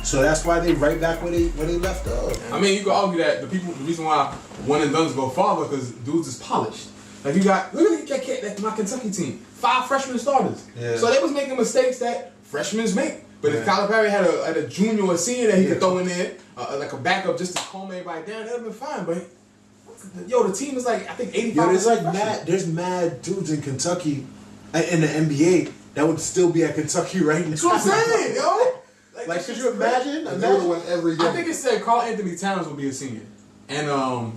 So that's why they right back where they left off. I mean, you can argue that the reason why one and done's go farther because dudes is polished. Like you got, look at my Kentucky team, 5 freshman starters. Yeah. So they was making mistakes that freshmen make. But if Calipari had a junior or senior that he could throw in there, like a backup just to calm everybody down, that'd have been fine. But the team is like I think 85%. Yo, there's mad dudes in Kentucky, in the NBA that would still be at Kentucky right now. That's what I'm saying, yo. Like, could you imagine? Every game. I think it said Carl Anthony Towns would be a senior. And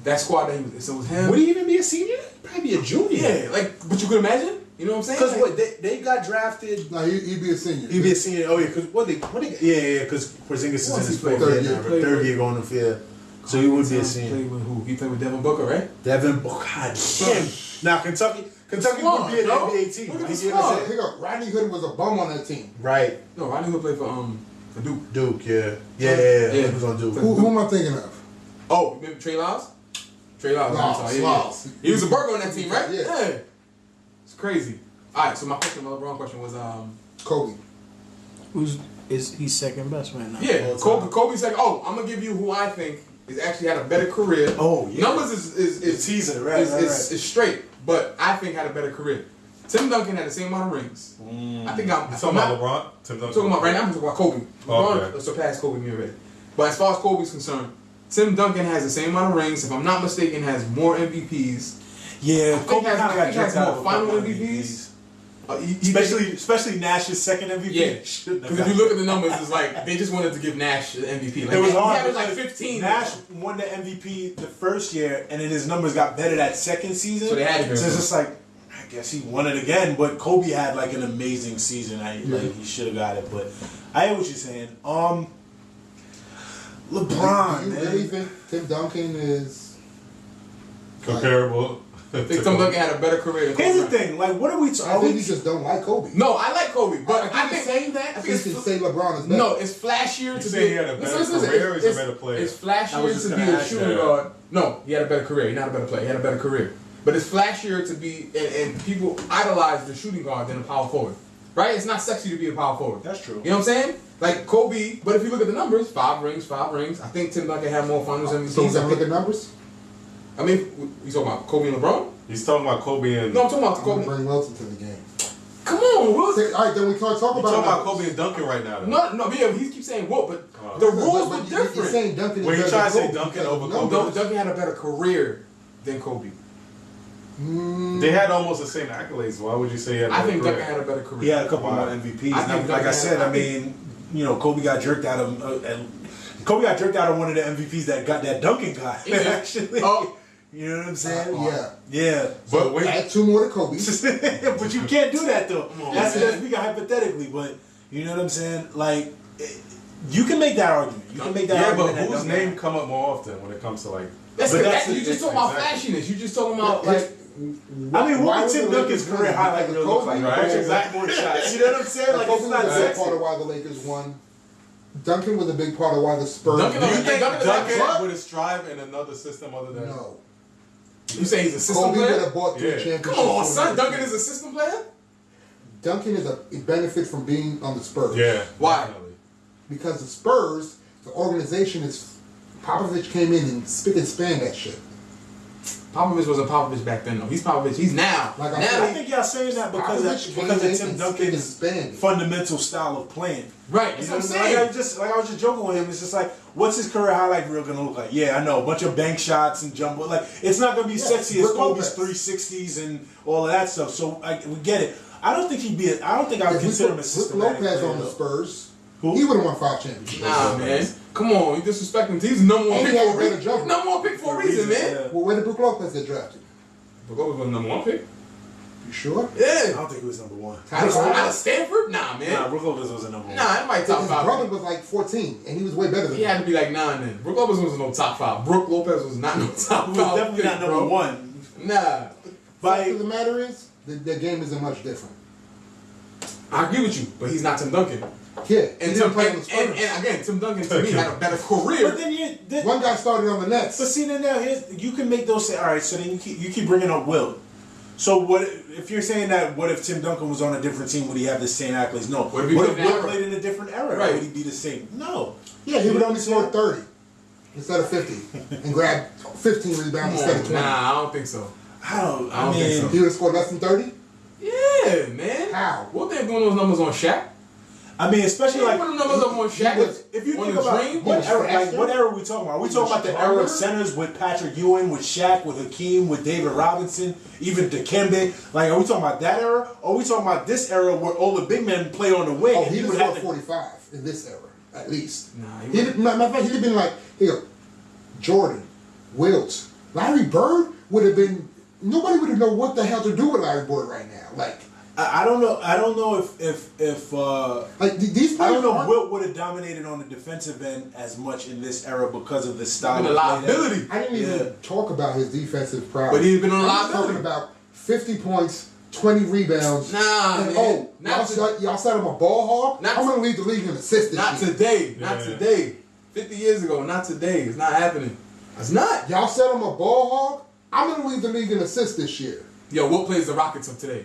that squad that it was him. Would he even be a senior? Probably be a junior. Yeah, but you could imagine? You know what I'm saying? Because they got drafted. No, he'd be a senior. He'd be a senior. Oh yeah, because because Porzingis is in his third year going to field. So he would be a senior. He played with who? He played with Devin Booker, right? Devin Booker. God damn. Now Kentucky would be an NBA team. Look at the squad. Rodney Hood was a bum on that team. Right. No, Rodney Hood played for Duke. Duke, yeah. He was on Duke. Who am I thinking of? Oh, you remember Trey Lyles? Trey Lyles. Yeah. He was a burger on that team, right? Yeah. It's crazy. All right, so my LeBron question was Kobe. He's second best right now? Yeah, Kobe's second. Oh, I'm gonna give you who I think is actually had a better career. Oh, yeah. Numbers is teaser, right? Is straight, but I think had a better career. Tim Duncan had the same amount of rings. I think I'm talking about LeBron. Tim Duncan. Talking about right now. I'm talking about Kobe. LeBron surpassed Kobe me already. But as far as Kobe's concerned, Tim Duncan has the same amount of rings. If I'm not mistaken, has more MVPs. Yeah, Kobe has more final MVPs. Especially Nash's second MVP. Yeah, because if you look at the numbers, it's like they just wanted to give Nash the MVP. Like, it was hard. He averaged like 15. Nash won the MVP the first year, and then his numbers got better that second season. So they had to. So it's just like, I guess he won it again. But Kobe had like an amazing season. He should have got it. But I hear what you're saying. LeBron. Do you really think Tim Duncan is comparable? I think Tim Duncan had a better career than Kobe. Here's the thing, like, what are we talking? I think you just don't like Kobe. No, I like Kobe, but I think saying that. I think you should say LeBron is better. No, it's flashier to be. He had a better career. He's a better player. It's flashier to be a shooting guard. No, he had a better career. He's not a better player. He had a better career, but it's flashier to be, and people idolize the shooting guard than a power forward. Right? It's not sexy to be a power forward. That's true. You know what I'm saying? Like Kobe, but if you look at the numbers, 5 rings. I think Tim Duncan had more finals MVPs. So we're gonna look at numbers. I mean, you talking about Kobe and LeBron? He's talking about Kobe and. No, I'm talking about I'm Kobe. gonna bring Wilson to the game. Come on, Wilson. All right, then we can't talk about. You're talking about Kobe and Duncan right now. Though. No, yeah, he keeps saying what, but the rules were different. You're saying Duncan. When you try to say Duncan over Kobe, no, Duncan had a better career than Kobe. They had almost the same accolades. Why would you say he had a better I think career? Duncan had a better career. He had a couple more MVPs. Like I said, I mean, Kobe got jerked out of. Kobe got jerked out of one of the MVPs that Duncan got. Yeah. Actually. Oh. You know what I'm saying? Yeah. But wait. Add 2 more to Kobe. But you can't do that though. That's speaking hypothetically, but you know what I'm saying? Like, you can make that argument. You can make that argument. Yeah, but whose name come up more often when it comes to like? You just talking about flashiness. You just talking about like. I mean, what would Tim Duncan's career highlight really look like? Right? Exact more shots. You know what I'm saying? Like, Kobe it's not was a big sexy. part of why the Lakers won. Duncan was a big part of why the Spurs. Do you think Duncan would have thrived in another system other than? No. You say he's a system Kobe player? would have bought 3 championships. Come on, son. Duncan is a system player? Duncan it benefits from being on the Spurs. Yeah. Why? Definitely. Because the Spurs, the organization is. Popovich came in and spick and span that shit. Popovich wasn't Popovich back then, though. He's Popovich. He's now. Like I think y'all saying that because of Tim Duncan's fundamental fundamental style of playing. Right. That's what I'm saying. I was just joking with him. It's just like, what's his career highlight reel gonna look like? Yeah, I know, a bunch of bank shots and jumbo. Like, it's not gonna be sexy as Kobe's 360s and all of that stuff. So we get it. I don't think I would consider him a systematic Lopez player, on the though. Spurs. Who? He would have won 5 championships. Nah, man. Come on, you disrespecting him. He's the number 1 And pick he had for a a better reason. jumper. Number 1 pick for a reason, man. Yeah. Well, where did Brook Lopez get drafted? Brook Lopez was the number 1 pick? You sure? I Yeah. don't think he was number 1. Out of Stanford? Nah, man. Nah, Brook Lopez was a number 1. Nah, that might top His 5. brother was like 14, and he was way better than He him. had to be like 9 then. Brook Lopez was no top 5. Brook Lopez was not no top 5. He was definitely not number bro. 1. Nah. The fact of the matter is, the game isn't much different. I agree with you, but he's not Tim Duncan. Yeah, And again, Tim Duncan to me had a better career. But then one guy started on the Nets. But see, now you can make those say, all right. So then you keep bringing up Will. So what if you're saying that? What if Tim Duncan was on a different team? Would he have the same accolades? No. What What if Wilt played in a different era? Right. Would he be the same? No. Yeah, he would only score 30 instead of 50 and grab 15 rebounds instead of 20. Nah, I don't think so. I don't think mean, so. He would have scored less than 30? Yeah, man. How? What they doing those numbers on Shaq? I mean, especially like Put them numbers up on Shaq. if you on think the about dream. what era, faster? what era are we talking about? Are we talking about the era stronger? of centers with Patrick Ewing, with Shaq, with Hakeem, with David Robinson, even Dikembe? Like, are we talking about that era? Or are we talking about this era where all the big men play on the wing? Oh, and he you would would have have scored to, 45 in this era, at least. Nah, Matter of fact, he'd have been like, here, Jordan, Wilt, Larry Bird would have been, nobody would have known what the hell to do with Larry Bird right now. Like, I don't know. I don't know if like these players I don't know if aren't- Wilt would have dominated on the defensive end as much in this era because of the style Been a of play that- liability. I didn't even talk about his defensive prowess. But he's been on a I'm lot just of talking them. about 50 points, 20 rebounds. Nah, and, man. Not y'all said I'm a ball hog? Not I'm going to lead the league in assists this Not year. today. Not Yeah. today. 50 years ago. Not today. It's not happening. It's not. Y'all said I'm a ball hog? I'm going to lead the league in assists this year. Yo, what plays the Rockets of today?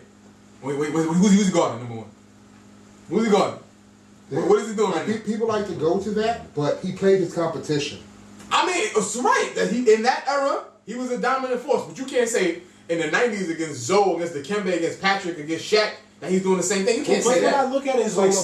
Wait, who's he guarding, number one? Who's he guarding? What is he doing right now? People like to go to that, but he played his competition. I mean, it's right that he in that era he was a dominant force, but you can't say in the '90s against Zoe, against Dikembe, against Patrick, against Shaq that he's doing the same thing. You can't But say when I that. look at it, it's So like LeBron-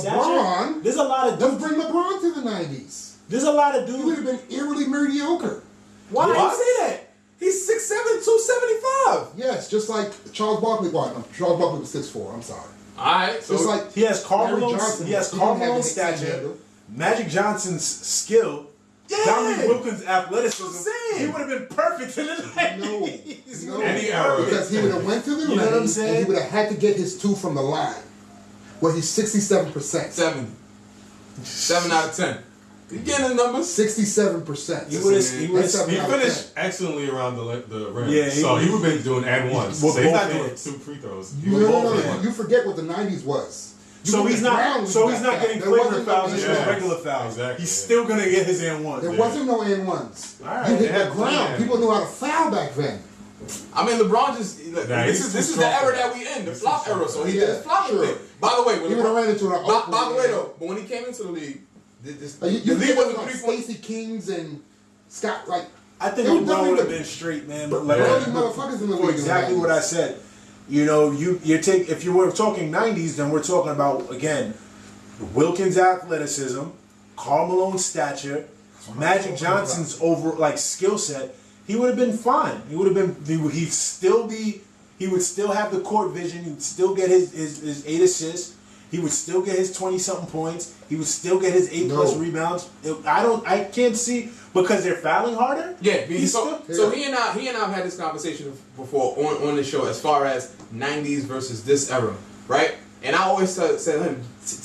stature. There's a lot of Let's dudes. bring LeBron to the 90s. There's a lot of He would dudes. have been eerily mediocre. Why do What? you say that? He's 6'7", 275. Yes, just like Charles Barkley. Well, no, Charles Barkley was 6'4". I'm sorry. All right, so Just like He has Karl Larry Malone's Johnson. he has He Karl didn't have Malone's the same stature, handle. Magic Johnson's skill, Yeah. Dominique Wilkins' athleticism. That's what I'm saying. He would have been perfect in the No, 90s. no, Any era. because he would have went to the You know what I'm lane saying? and he would have had to get his 2 from the line, where he's 67%. 7 out of 10. You getting the numbers? 67%. He would have. He He would That's have. something. He finished excellently around the rim. Yeah, so he he would have been doing and ones. With So he's both not doing hands. 2 free throws. No, no, no, Both no. hands. You forget what the 90s was. You So get he's the not. ground So when he's you not got getting that. There flagrant wasn't no fouls. It's and just ones. regular fouls. Exactly, He's yeah. still gonna get his and ones. There wasn't no and ones. Alright, You hit yeah, the ground. yeah. People knew how to foul back then. I mean, LeBron just Nah, this he's is too this is strong the for era that. that we in, the He's flop too era. strong So he for did that. his flopping Sure. thing. By the way, when He would have ran into an by the way though, but when he came into the league, the You league think wasn't like 3 Stacey Kings and Scott, like I think They were LeBron definitely would have the- been straight, man. the But like, early motherfuckers in the for league. exactly what I said. You know, you take if you were talking '90s, then we're talking about again Wilkins' athleticism, Karl Malone's stature, Magic Johnson's skill set. He would have been fine. He would have been. He would still have the court vision. He would still get his 8 assists. He would still get his 20-something points. He would still get his 8+ rebounds. I can't see because they're fouling harder. Yeah, He's so he and I have had this conversation before on the show as far as '90s versus this era, right? And I always said to him,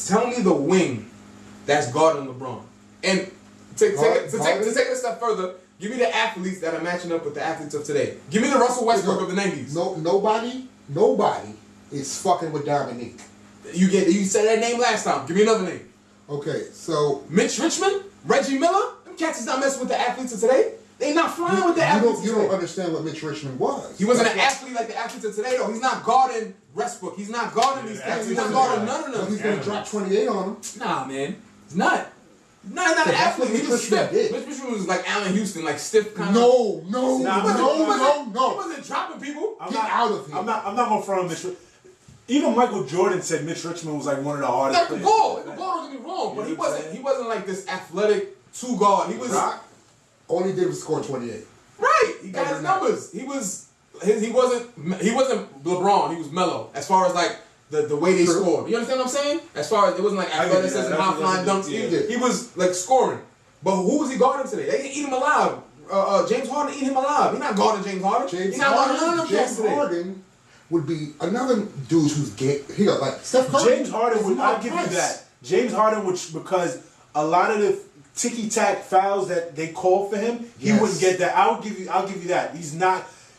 tell me the wing that's guarding LeBron. And to take it a step further, give me the athletes that are matching up with the athletes of today. Give me the Russell Westbrook of the '90s. Nobody is fucking with Dominique. You said that name last time. Give me another name. Okay, so Mitch Richmond, Reggie Miller. Them cats is not messing with the athletes of today. They not flying with the athletes you of don't today. understand what Mitch Richmond was. He wasn't an That's athlete like the athletes of today, though. He's not guarding Westbrook. He's not guarding these why- cats. He's He's not not guarding none of But them. he's gonna drop 28 on him. Nah, man. He's not. He's not an That's athlete. what He Mitch was Richmond stiff. did. Mitch Richmond was like Allen Houston, like stiff kind of. No. He wasn't dropping people. I'm Get not, out of here. I'm not gonna front on Mitch. Even Michael Jordan said Mitch Richmond was like one of the hardest. Like the players. ball. Like the ball, don't get me wrong. But You know what I'm he wasn't like this athletic two guard. He was. Rock, all he did was score 28. Right, he got his Every night. numbers. He wasn't LeBron. He was mellow as far as like the way they True. scored. You understand what I'm saying? As far as it wasn't like I get athleticism, that. high flying That's- dunks. yeah. He was like scoring. But who was he guarding today? They didn't eat him alive. James Harden eat him alive. He's not guarding James Harden. He's not guarding none of them cats James today. Harden would be another dude who's gay. Here, like Steph Curry. James Harden would. I'll give you that. James Harden would because a lot of the ticky tack fouls that they call for him, he Yes. wouldn't get that. I'll give you that.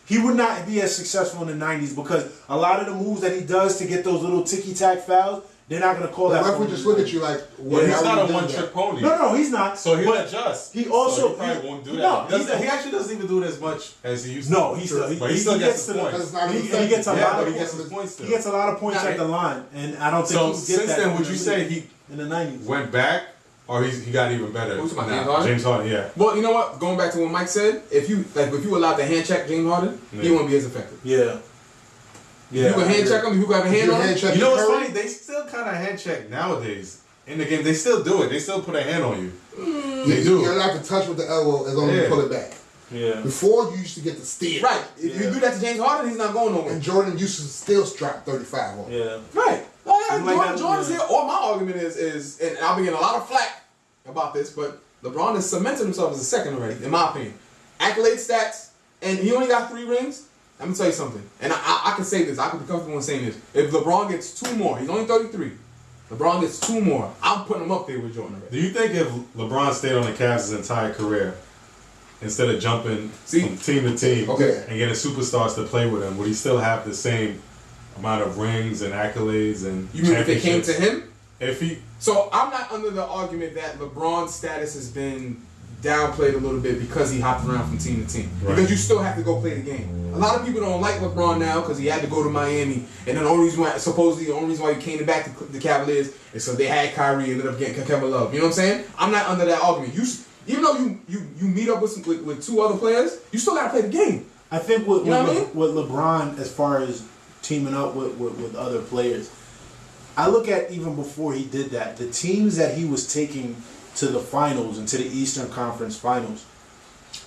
He would not be as successful in the '90s because a lot of the moves that he does to get those little ticky tack fouls, they're not gonna call that. The referee just look at you like, what? He's how not you a done one-trick that? pony. No, he's not. So he'll But adjust. He also So he probably won't do that. No, He actually doesn't even do it as much as he used to. No, he still. But he still gets to his the. points. He gets a Yeah, lot but of he gets points. his points still. He gets a lot of points Nah, at the line, and I don't think So he can get since that then, in would the you say league he in the 90s went back, or he got even better? Who's talking about, now? James Harden? James Harden, yeah. Well, you know what? Going back to what Mike said, if you allowed to hand check James Harden, he wouldn't be as effective. Yeah. You can hand check him. If you got a hand on him. You know what's funny? They still kind of hand check nowadays in the game. They still do it. They still put a hand on you. They do. You're allowed to touch with the elbow as long as you pull it back. Yeah. Before, you used to get the steal. Right. If you do that to James Harden, he's not going nowhere. And Jordan used to still drop 35 on him. Yeah. Right. Oh, yeah, Like Jordan's here. Or my argument is, and I'll be getting a lot of flack about this, but LeBron has cemented himself as a second already, in my opinion. Accolade stats, and he only got 3 rings. Let me tell you something, and I can say this. I can be comfortable in saying this. If LeBron gets 2 more, he's only 33. LeBron gets 2 more. I'm putting him up there with Jordan already. Do you think if LeBron stayed on the Cavs his entire career, instead of jumping from team to team and getting superstars to play with him, would he still have the same amount of rings and accolades and You mean if it came to him? If he, So I'm not under the argument that LeBron's status has been downplayed a little bit because he hopped around from team to team. Right. Because you still have to go play the game. A lot of people don't like LeBron now because he had to go to Miami, and then the only reason why, supposedly the only reason why he came back to the Cavaliers is so they had Kyrie and ended up getting Kevin Love. You know what I'm saying? I'm not under that argument. Even though you meet up with 2 other players, you still gotta play the game. I think with You know what I mean? with LeBron, as far as teaming up with other players, I look at even before he did that, the teams that he was taking to the finals and to the Eastern Conference Finals.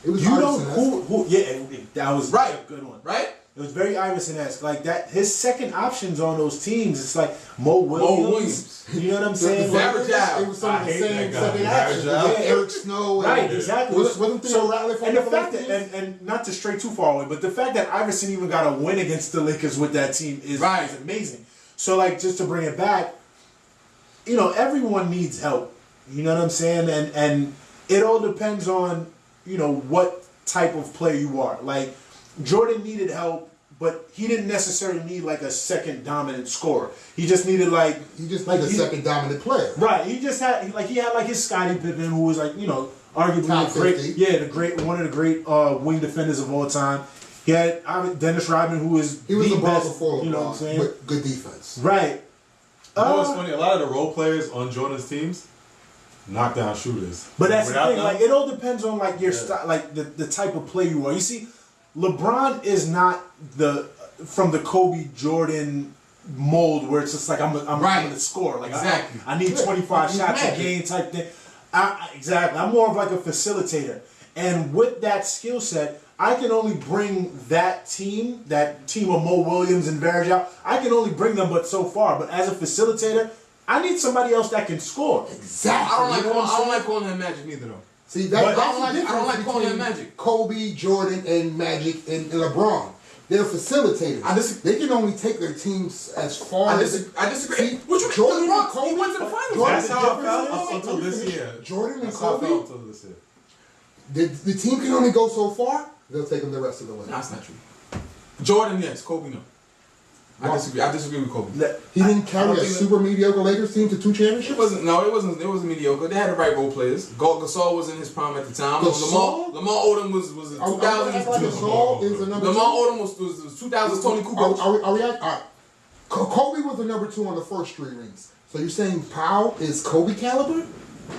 It was You know Iverson-esque. that was Right. a good one. Right? It was very Iverson-esque. Like that, his second options on those teams, it's like Mo Williams. You know what I'm saying? Varejao. It was some of the I hate same that guy. second actions. Varejao. Yeah, Eric Snow. Right, exactly. Wasn't Theo Riley from and the the fact that, Philippines? and not to stray too far away, but the fact that Iverson even got a win against the Lakers with that team is amazing. So, like, just to bring it back, you know, everyone needs help. You know what I'm saying? And it all depends on, you know, what type of player you are. Like, Jordan needed help, but he didn't necessarily need like a second dominant scorer. He just needed like a second dominant player. Right. He just had he had like his Scottie Pippen, who was like, you know, arguably Top the great 50. one of the great wing defenders of all time. He had Dennis Rodman, who is He was the a ball best, before LeBron, you know what I'm saying? with good defense. Right. you know what's funny? A lot of the role players on Jordan's teams, knockdown shooters. But that's Without the thing, them, like it all depends on like your style, like the type of play you are. You see, LeBron is not from the Kobe Jordan mold where it's just like I'm gonna score. Like Exactly. I need 25 He's shots a magic. game type thing. Exactly. I'm more of like a facilitator. And with that skill set, I can only bring that team of Mo Williams and Varejao, I can only bring them but so far. But as a facilitator, I need somebody else that can score. Exactly. I don't like calling him Magic neither though. See, But that's I don't the like difference calling him between Magic. Kobe, Jordan, and Magic and LeBron. They're facilitators. I disagree. They can only take their teams as far I as disagree. See, What you Jordan LeBron, and Kobe, he went to the finals. Jordan- That's how I felt Jordan- until this year. Jordan and That's how I Kobe, felt until this year. the team can only go so far. They'll take them the rest of the way. No, that's not true. Jordan, yes. Kobe, no. I disagree with Kobe. He didn't I carry don't a think that- super mediocre Lakers team to 2 It championships. wasn't mediocre. They had the right role players. Gasol was in his prime at the time. Gasol? Lamar Odom was the 2000s. Gasol is the number Lamar 2. Odom was 2000s Tony Kukoc. Are we at? All right. Kobe was the number 2 on the first 3 rings. So you're saying Powell is Kobe caliber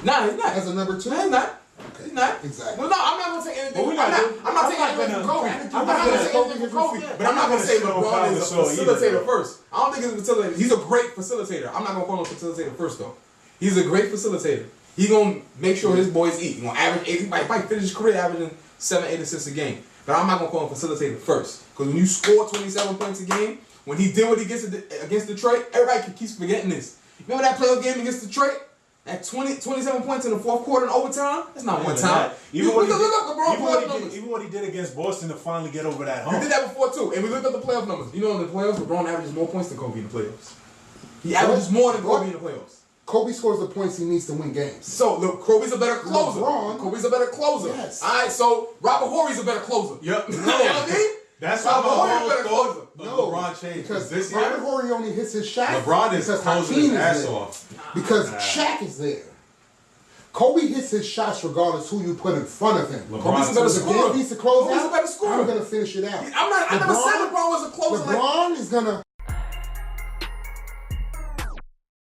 Nah, he's not. as a number 2? Nah, he's not. Okay. He's not. Exactly. Well, no, I'm not gonna take anything. But we're I'm not not taking anything gonna- from Kobe. I'm I'm not not gonna gonna say Kobe anything from is Kobe. goofy. But I'm not gonna say shit on LeBron is a Gasol either, facilitator bro. first. I don't think he's a facilitator. He's a great facilitator. I'm not gonna call him a facilitator first though. He's a great facilitator. He's gonna make sure his boys eat. He's gonna average 8. He might finish his career averaging 7, 8 assists a game. But I'm not gonna call him facilitator first. Because when you score 27 points a game, when he did what he gets against Detroit, everybody keeps forgetting this. Remember that playoff game against Detroit? At 27 points in the 4th quarter in overtime? That's not one time. Even what he look up LeBron playoff numbers. did, even what he did against Boston to finally get over that We hump. did that before too, and we looked up the playoff numbers. You know, in the playoffs, LeBron averages more points than Kobe in the playoffs. He averages more than Kobe in the playoffs. Kobe scores the points he needs to win games. So look, Kobe's a better closer. LeBron- Kobe's a better closer. Yes. All right, so Robert Horry's a better closer. Yep. You know what I mean? That's Robert why Horry my better whole closer. thought of No, LeBron changed. because This Robert year, Horry only hits his shots. LeBron is because closing Hakeem his ass there. off. Because Shaq is there. Kobe hits his shots regardless who you put in front of him. Kobe's a better If scorer. Dame needs to close Kobe's out, a better scorer. I'm gonna finish it out. I never said LeBron was a closer. LeBron is gonna